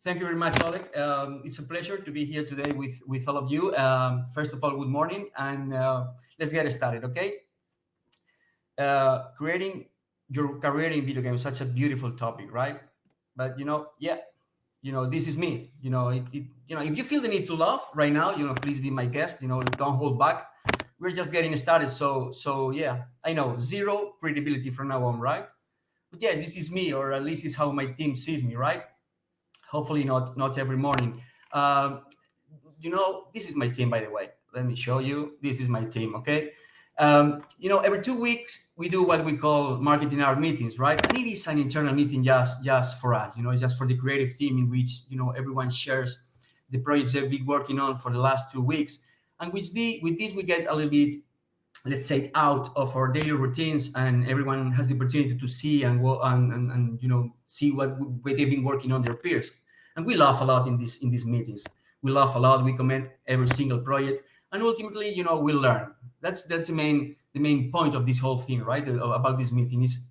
Thank you very much, Oleg. It's a pleasure to be here today with all of you. First of all, good morning, and let's get started, okay? Creating your career in video games is such a beautiful topic, right? But yeah, this is me. If you feel the need to laugh right now, please be my guest. Don't hold back. We're just getting started, so yeah, I know zero credibility from now on, right? But yes, this is me, or at least it's how my team sees me, right? Hopefully not every morning. This is my team, by the way. Let me show you. This is my team, okay? Every 2 weeks we do what we call marketing hour meetings, right? And it is an internal meeting just for us. It's just for the creative team, in which everyone shares the projects they've been working on for the last 2 weeks, and with this we get a little bit, let's say, out of our daily routines, and everyone has the opportunity to see and see what they've been working on their peers. And we laugh a lot in these meetings. We laugh a lot. We comment every single project, and ultimately, we learn. That's the main point of this whole thing, right? About this meeting is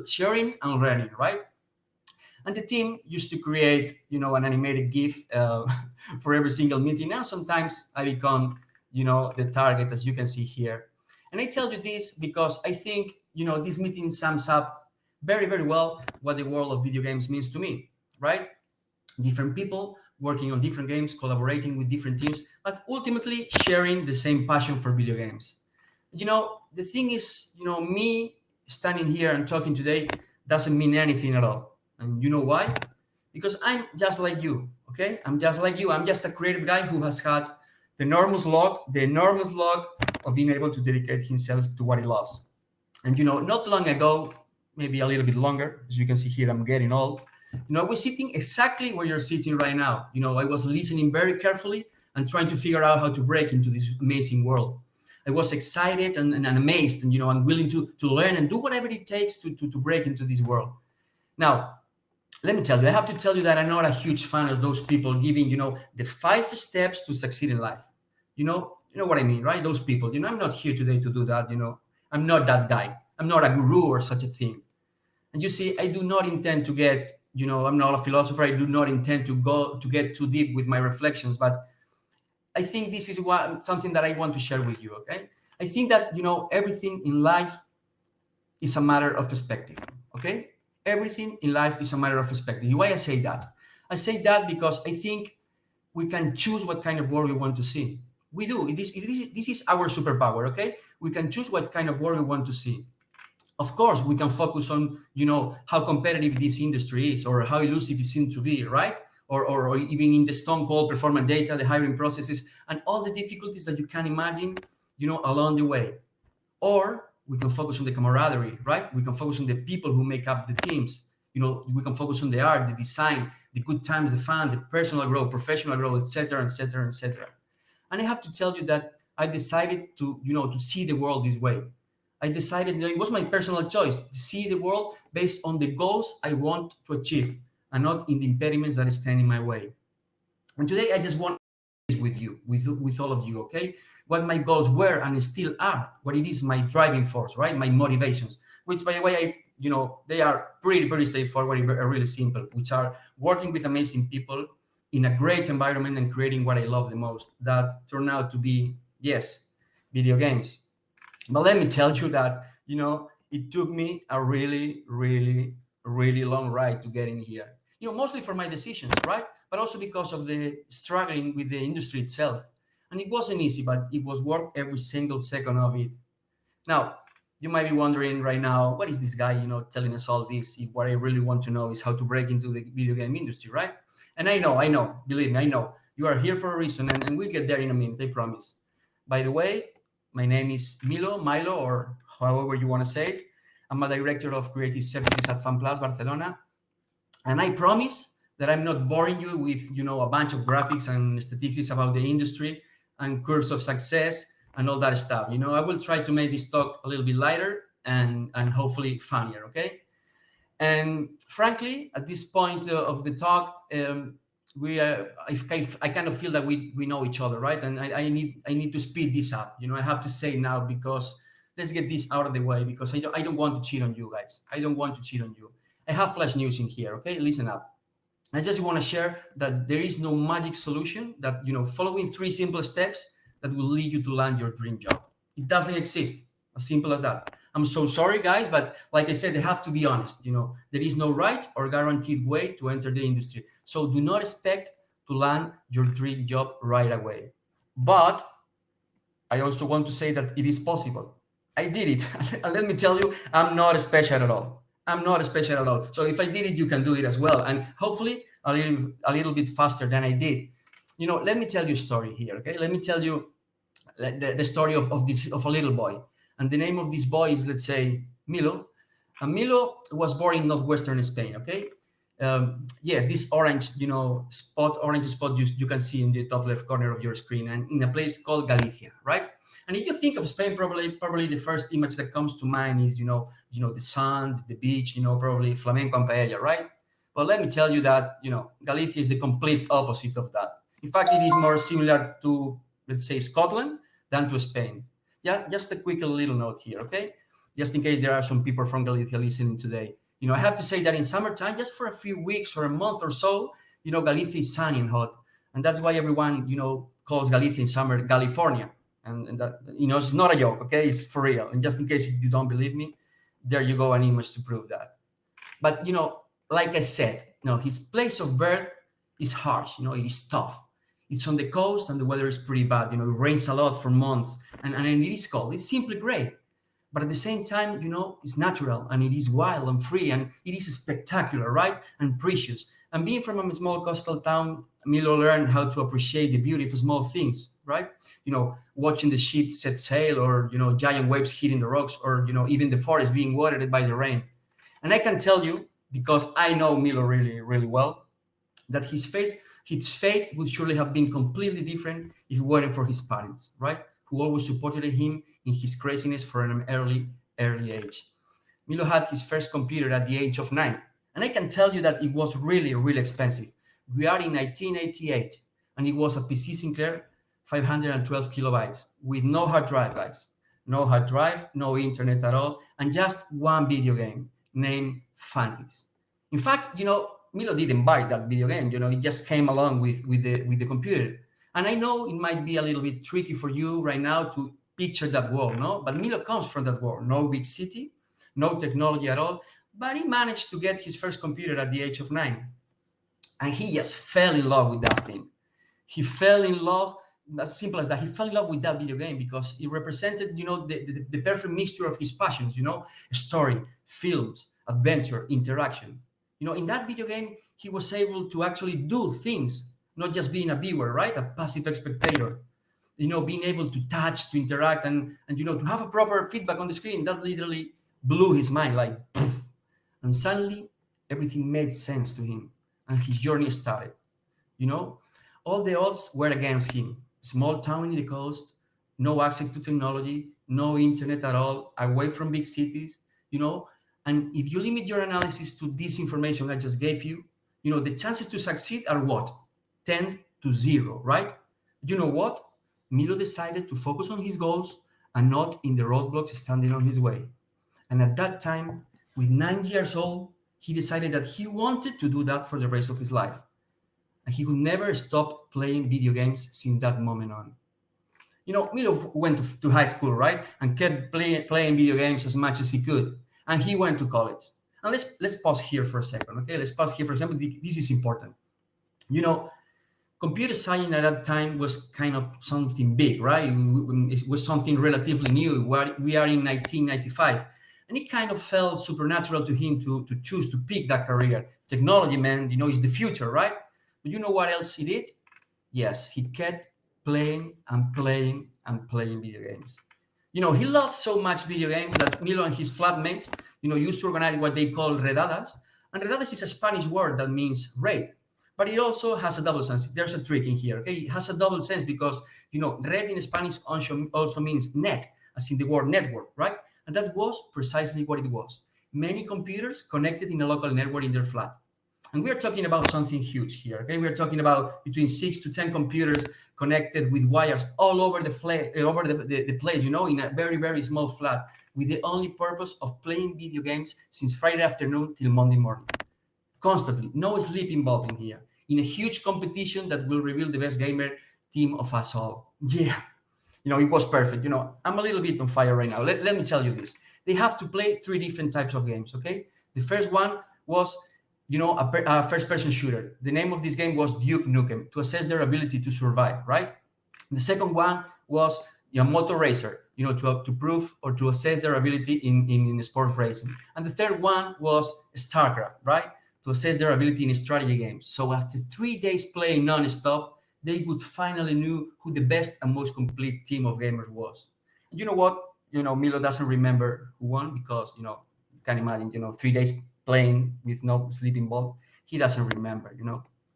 sharing and learning, right? And the team used to create, an animated GIF for every single meeting. Now sometimes I become, the target, as you can see here. And I tell you this because I think, this meeting sums up very, very well what the world of video games means to me, right? Different people working on different games, collaborating with different teams, but ultimately sharing the same passion for video games. The thing is, me standing here and talking today doesn't mean anything at all. And you know why? Because I'm just like you, okay? I'm just like you. I'm just a creative guy who has had the enormous log of being able to dedicate himself to what he loves. And not long ago, maybe a little bit longer, as you can see here, I'm getting old. I was sitting exactly where you're sitting right now. I was listening very carefully and trying to figure out how to break into this amazing world. I was excited and amazed, and I'm willing to learn and do whatever it takes to break into this world. Now, let me tell you, I have to tell you that I'm not a huge fan of those people giving, the 5 steps to succeed in life. You know what I mean, right? Those people. I'm not here today to do that. I'm not that guy. I'm not a guru or such a thing. And you see, I do not intend to get, I'm not a philosopher. I do not intend to get too deep with my reflections, but I think this is something that I want to share with you. Okay, I think that everything in life is a matter of perspective. Okay, everything in life is a matter of perspective. Why I say that? I say that because I think we can choose what kind of world we want to see. We do. This is our superpower. Okay, we can choose what kind of world we want to see. Of course, we can focus on how competitive this industry is, or how elusive it seems to be, right? Or even in the stone cold performance data, the hiring processes, and all the difficulties that you can imagine, along the way. Or we can focus on the camaraderie, right? We can focus on the people who make up the teams. We can focus on the art, the design, the good times, the fun, the personal growth, professional growth, etc., etc., etc. And I have to tell you that I decided to see the world this way. I decided that it was my personal choice to see the world based on the goals I want to achieve, and not in the impediments that stand in my way. And today I just want to with you, with all of you, okay? What my goals were and still are, what it is my driving force, right? My motivations, which, by the way, they are pretty, very straightforward and really simple, which are working with amazing people in a great environment and creating what I love the most. That turned out to be, yes, video games. But let me tell you that, it took me a really, really, really long ride to get in here. Mostly for my decisions, right? But also because of the struggling with the industry itself. And it wasn't easy, but it was worth every single second of it. Now, you might be wondering right now, what is this guy, telling us all this, if what I really want to know is how to break into the video game industry, right? And I know, believe me, I know. You are here for a reason, and we'll get there in a minute, I promise. By the way, my name is Milo, or however you want to say it. I'm a director of creative services at FunPlus Barcelona. And I promise that I'm not boring you with, a bunch of graphics and statistics about the industry and curves of success and all that stuff. I will try to make this talk a little bit lighter and hopefully funnier, okay? And frankly, at this point of the talk, I kind of feel that we know each other, right? And I need to speed this up. I have to say now, because let's get this out of the way, because I don't want to cheat on you guys. I don't want to cheat on you. I have flash news in here, okay? Listen up. I just want to share that there is no magic solution that, following three simple steps that will lead you to land your dream job. It doesn't exist. As simple as that. I'm so sorry, guys, but like I said, they have to be honest. There is no right or guaranteed way to enter the industry. So do not expect to land your dream job right away. But I also want to say that it is possible. I did it. And let me tell you, I'm not special at all. I'm not special at all. So if I did it, you can do it as well. And hopefully a little bit faster than I did. Let me tell you a story here, okay? Let me tell you the story of a little boy. And the name of this boy is, let's say, Milo. And Milo was born in northwestern Spain, okay? Yes, this orange spot you can see in the top left corner of your screen, and in a place called Galicia, right? And if you think of Spain, probably the first image that comes to mind is the sun, the beach, probably flamenco and paella, right? Well, let me tell you that Galicia is the complete opposite of that. In fact, it is more similar to, let's say, Scotland than to Spain. Yeah, just a quick little note here, okay? Just in case there are some people from Galicia listening today. I have to say that in summertime, just for a few weeks or a month or so, Galicia is sunny and hot. And that's why everyone, calls Galicia in summer California. And that, it's not a joke, okay? It's for real. And just in case you don't believe me, there you go, an image to prove that. But, like I said, his place of birth is harsh, it is tough. It's on the coast and the weather is pretty bad. It rains a lot for months and it is cold. It's simply great. But at the same time, it's natural and it is wild and free and it is spectacular, right? And precious. And being from a small coastal town, Milo learned how to appreciate the beauty of small things, right? Watching the ship set sail or, giant waves hitting the rocks or, even the forest being watered by the rain. And I can tell you, because I know Milo really, really well, that his fate would surely have been completely different if it weren't for his parents, right? Who always supported him in his craziness from an early age. Milo had his first computer at the age of 9. And I can tell you that it was really, really expensive. We are in 1988, and it was a PC Sinclair 512 kilobytes with no hard drive, guys. No hard drive, no internet at all, and just one video game named Fantis. In fact, Milo didn't buy that video game. It just came along with the computer. And I know it might be a little bit tricky for you right now to picture that world, no? But Milo comes from that world. No big city, no technology at all. But he managed to get his first computer at the age of 9. And he just fell in love with that thing. He fell in love, as simple as that. He fell in love with that video game because it represented, the perfect mixture of his passions, story, films, adventure, interaction. In that video game, he was able to actually do things, not just being a viewer, right? A passive spectator. Being able to touch, to interact, and to have a proper feedback on the screen. That literally blew his mind, like, poof. And suddenly, everything made sense to him, and his journey started. All the odds were against him. Small town in the coast, no access to technology, no internet at all, away from big cities, And if you limit your analysis to this information I just gave you, the chances to succeed are what? 10 to 0, right? You know what? Milo decided to focus on his goals and not in the roadblocks standing on his way. And at that time, with 9 years old, he decided that he wanted to do that for the rest of his life. And he would never stop playing video games since that moment on. Milo went to high school, right? And kept playing video games as much as he could. And he went to college. And let's pause here for a second, okay? Let's pause here for example. This is important. Computer science at that time was kind of something big, right? It was something relatively new. We are in 1995. And it kind of felt supernatural to him to choose to pick that career. Technology, man, is the future, right? But you know what else he did? Yes, he kept playing and playing and playing video games. He loved so much video games that Milo and his flatmates, used to organize what they call redadas. And redadas is a Spanish word that means raid. But it also has a double sense. There's a trick in here, okay? It has a double sense because, red in Spanish also means net, as in the word network, right? And that was precisely what it was. Many computers connected in a local network in their flat. And we're talking about something huge here, okay? We're talking about between 6 to 10 computers connected with wires all over the place, in a very, very small flat, with the only purpose of playing video games since Friday afternoon till Monday morning. constantly, no sleep involved in here, in a huge competition that will reveal the best gamer team of us all. Yeah, it was perfect. I'm a little bit on fire right now. Let me tell you this. They have to play three different types of games, okay? The first one was, a first-person shooter. The name of this game was Duke Nukem, to assess their ability to survive, right? The second one was a motor racer, to prove or to assess their ability in sports racing. And the third one was StarCraft, right? To assess their ability in strategy games. So after 3 days playing non-stop, they would finally knew who the best and most complete team of gamers was. And you know what? Milo doesn't remember who won because, you can imagine, 3 days playing with no sleep involved. He doesn't remember,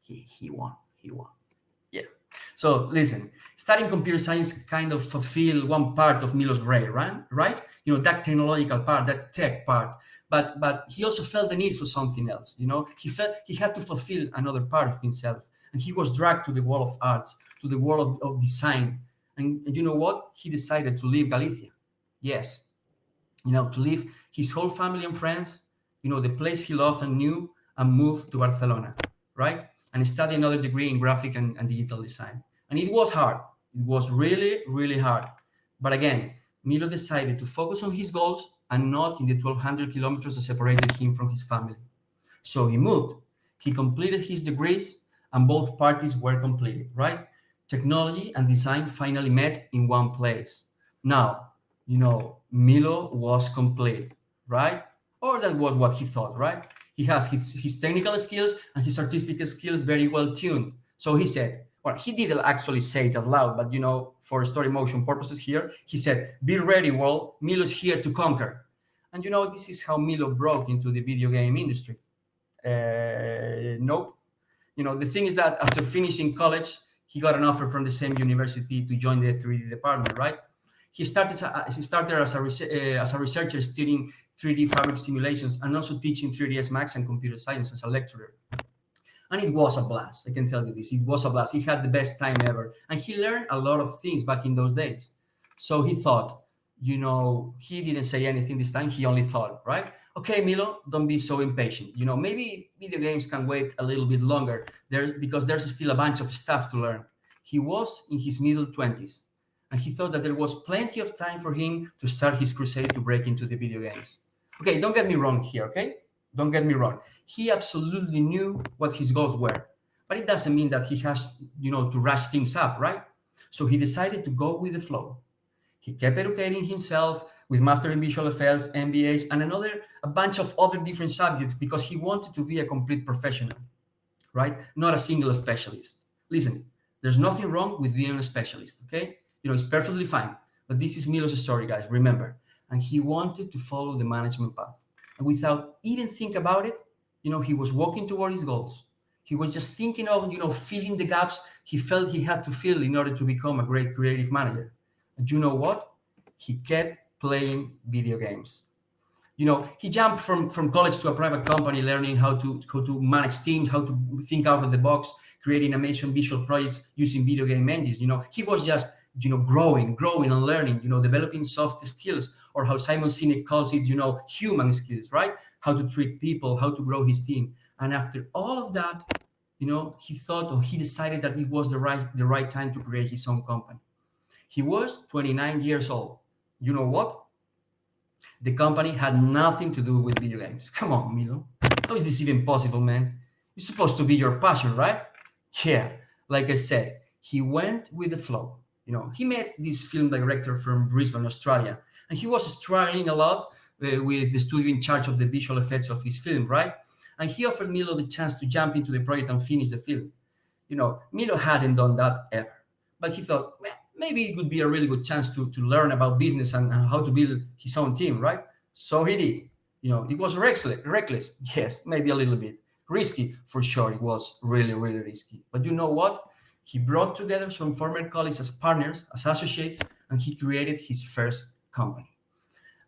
he won. He won. Yeah. So listen, studying computer science kind of fulfill one part of Milo's brain, right? Right? That technological part, that tech part. But he also felt the need for something else. He felt he had to fulfill another part of himself. And he was dragged to the world of arts, to the world of design. And you know what? He decided to leave Galicia. Yes. To leave his whole family and friends, the place he loved and knew, and move to Barcelona, right? And study another degree in graphic and digital design. And it was hard. It was really, really hard. But again, Milo decided to focus on his goals and not in the 1,200 kilometers that separated him from his family. So he moved. He completed his degrees, and both parties were completed, right? Technology and design finally met in one place. Now, Milo was complete, right? Or that was what he thought, right? He has his technical skills and his artistic skills very well tuned. So he said, well, he didn't actually say it out loud, but for story motion purposes here, he said, "Be ready, world. Milo's here to conquer." And this is how Milo broke into the video game industry. Nope. The thing is that after finishing college, he got an offer from the same university to join the 3D department, right? He started as a researcher studying 3D fabric simulations and also teaching 3ds Max and computer science as a lecturer. And it was a blast. I can tell you this. It was a blast. He had the best time ever. And he learned a lot of things back in those days. So he thought, he didn't say anything this time. He only thought, right? Okay, Milo, don't be so impatient. Maybe video games can wait a little bit longer because there's still a bunch of stuff to learn. He was in his middle 20s, and he thought that there was plenty of time for him to start his crusade to break into the video games. Okay, don't get me wrong here, okay? Don't get me wrong. He absolutely knew what his goals were, but it doesn't mean that he has, to rush things up, right? So he decided to go with the flow. He kept educating himself with master in visual effects, MBAs, and a bunch of other different subjects because he wanted to be a complete professional, right? Not a single specialist. Listen, there's nothing wrong with being a specialist, okay? It's perfectly fine. But this is Milo's story, guys, remember. And he wanted to follow the management path. And without even think about it, he was walking toward his goals. He was just thinking of, filling the gaps he felt he had to fill in order to become a great creative manager. And you know what? He kept playing video games. He jumped from college to a private company, learning how to manage teams, how to think out of the box, creating amazing visual projects using video game engines. He was just, growing and learning, developing soft skills, or how Simon Sinek calls it, human skills, right? How to treat people, how to grow his team. And after all of that, he thought, or he decided that it was the right time to create his own company. He was 29 years old. You know what? The company had nothing to do with video games. Come on, Milo. How is this even possible, man? It's supposed to be your passion, right? Yeah, like I said, he went with the flow. He met this film director from Brisbane, Australia, and he was struggling a lot with the studio in charge of the visual effects of his film, right? And he offered Milo the chance to jump into the project and finish the film. Milo hadn't done that ever, but he thought, well, maybe it would be a really good chance to learn about business and how to build his own team, right? So he did. It was reckless, yes, maybe a little bit. Risky, for sure, it was really, really risky. But you know what? He brought together some former colleagues as partners, as associates, and he created his first company.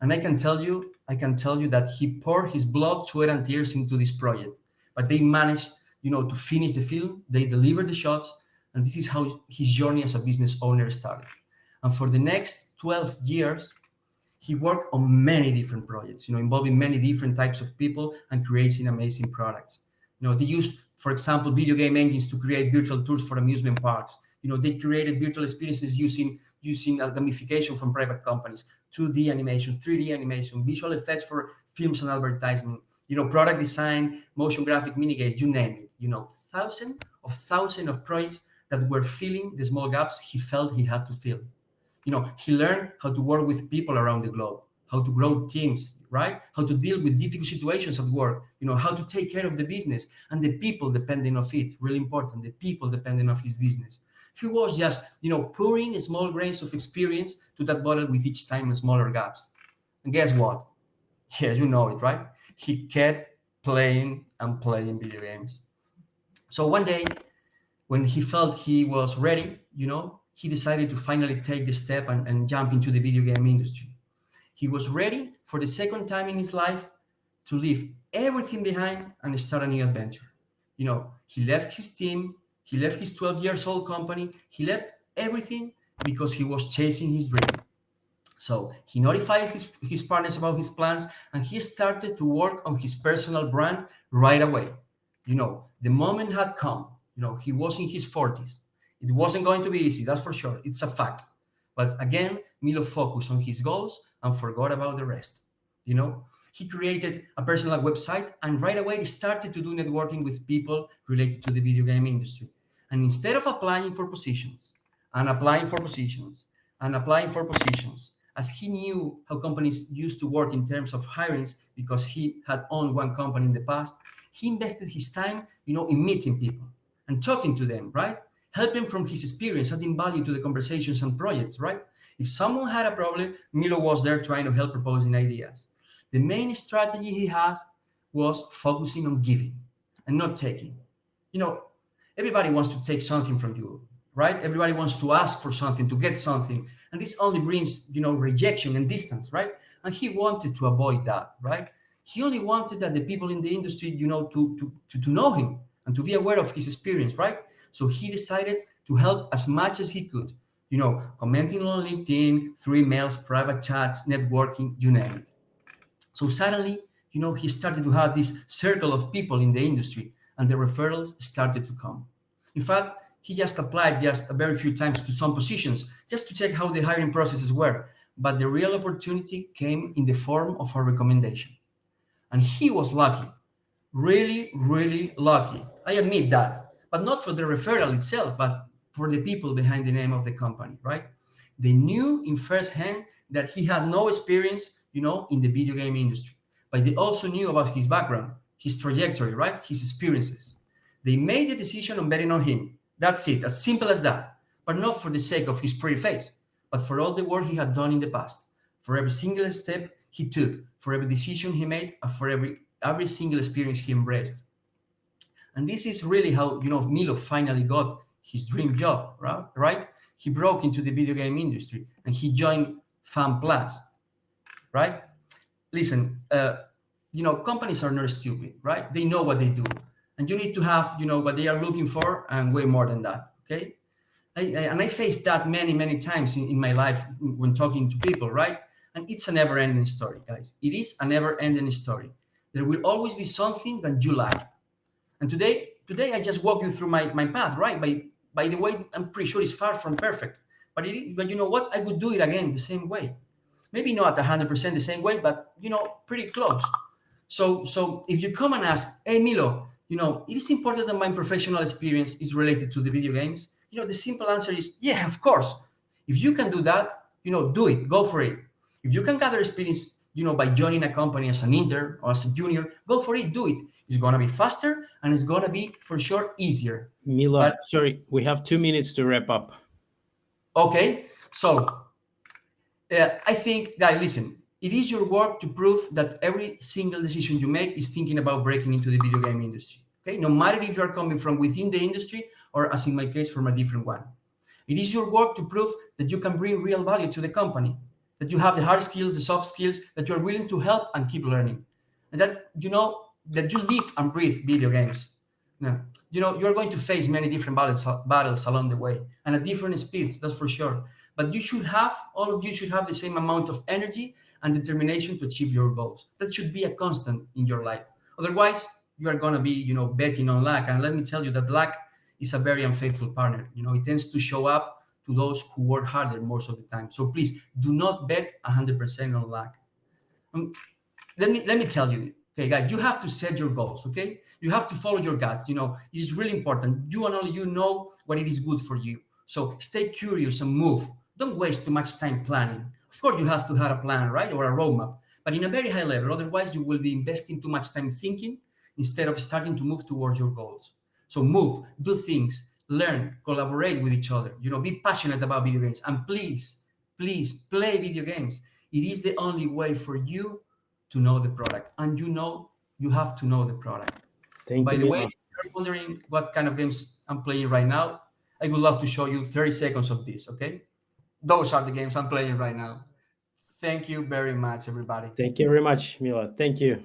And I can tell you that he poured his blood, sweat, and tears into this project. But they managed, to finish the film. They delivered the shots, and this is how his journey as a business owner started. And for the next 12 years, he worked on many different projects, involving many different types of people and creating amazing products. They used, for example, video game engines to create virtual tours for amusement parks. They created virtual experiences using gamification from private companies, 2D animation, 3D animation, visual effects for films and advertising, product design, motion graphic mini games, you name it. Thousands of projects that were filling the small gaps he felt he had to fill. He learned how to work with people around the globe, how to grow teams, right? How to deal with difficult situations at work, how to take care of the business and the people depending of it. Really important, the people depending of his business. He was just, pouring small grains of experience to that bottle with each time smaller gaps. And guess what? Yeah, you know it, right? He kept playing and playing video games. So one day, when he felt he was ready, he decided to finally take the step and jump into the video game industry. He was ready for the second time in his life to leave everything behind and start a new adventure. He left his team, he left his 12 years old company, he left everything because he was chasing his dream. So he notified his partners about his plans and he started to work on his personal brand right away. The moment had come. He was in his 40s. It wasn't going to be easy, that's for sure. It's a fact. But again, Milo focused on his goals and forgot about the rest. He created a personal website and right away started to do networking with people related to the video game industry. And instead of applying for positions and applying for positions and applying for positions, as he knew how companies used to work in terms of hirings because he had owned one company in the past, he invested his time, in meeting people and talking to them, right? Helping from his experience, adding value to the conversations and projects, right? If someone had a problem, Milo was there trying to help proposing ideas. The main strategy he has was focusing on giving and not taking. Everybody wants to take something from you, right? Everybody wants to ask for something, to get something. And this only brings, rejection and distance, right? And he wanted to avoid that, right? He only wanted that the people in the industry, to know him and to be aware of his experience, right? So he decided to help as much as he could, commenting on LinkedIn, through emails, private chats, networking, you name it. So suddenly, he started to have this circle of people in the industry and the referrals started to come. In fact, he just applied just a very few times to some positions just to check how the hiring processes were. But the real opportunity came in the form of a recommendation. And he was lucky, really, really lucky. I admit that, but not for the referral itself, but for the people behind the name of the company, right? They knew in first hand that he had no experience, in the video game industry, but they also knew about his background, his trajectory, right? His experiences. They made the decision on betting on him. That's it, as simple as that. But not for the sake of his pretty face, but for all the work he had done in the past, for every single step he took, for every decision he made, and for every single experience he embraced. And this is really how, Milo finally got his dream job, right? He broke into the video game industry and he joined FunPlus, right? Listen, companies are not stupid, right? They know what they do. And you need to have, what they are looking for and way more than that, okay? I faced that many, many times in my life when talking to people, right? And it's a never-ending story, guys. It is a never-ending story. There will always be something that you like. And today I just walk you through my path, right? By the way, I'm pretty sure it's far from perfect. But you know what? I would do it again the same way. Maybe not 100% the same way, but, pretty close. So if you come and ask, hey, Milo, it is important that my professional experience is related to the video games. The simple answer is, yeah, of course. If you can do that, do it, go for it. If you can gather experience, by joining a company as an intern or as a junior, go for it, do it. It's going to be faster and it's going to be, for sure, easier. Milo, sorry, we have 2 minutes to wrap up. Okay, so I think, guys, listen, it is your work to prove that every single decision you make is thinking about breaking into the video game industry. Okay, no matter if you are coming from within the industry or, as in my case, from a different one. It is your work to prove that you can bring real value to the company, that you have the hard skills, the soft skills, that you are willing to help and keep learning, and that that you live and breathe video games. Now, you're going to face many different battles along the way and at different speeds, that's for sure. But all of you should have the same amount of energy and determination to achieve your goals. That should be a constant in your life. Otherwise, you are going to be, betting on luck. And let me tell you that luck is a very unfaithful partner. It tends to show up to those who work harder most of the time. So please do not bet 100% on luck. Um, let me tell you, okay, guys, you have to set your goals. Okay, you have to follow your guts. It is really important. You and only you know what it is good for you. So stay curious and move. Don't waste too much time planning. Of course, you have to have a plan, right, or a roadmap, but in a very high level. Otherwise, you will be investing too much time thinking instead of starting to move towards your goals. So move, do things, learn, collaborate with each other. Be passionate about video games, and please play video games. It is the only way for you to know the product, and you have to know the product. Thank By you, the way, Milo. if you're wondering what kind of games I'm playing right now, I would love to show you 30 seconds of this. Okay, those are the games I'm playing right now. Thank you very much, everybody. Thank you very much, Milo. Thank you.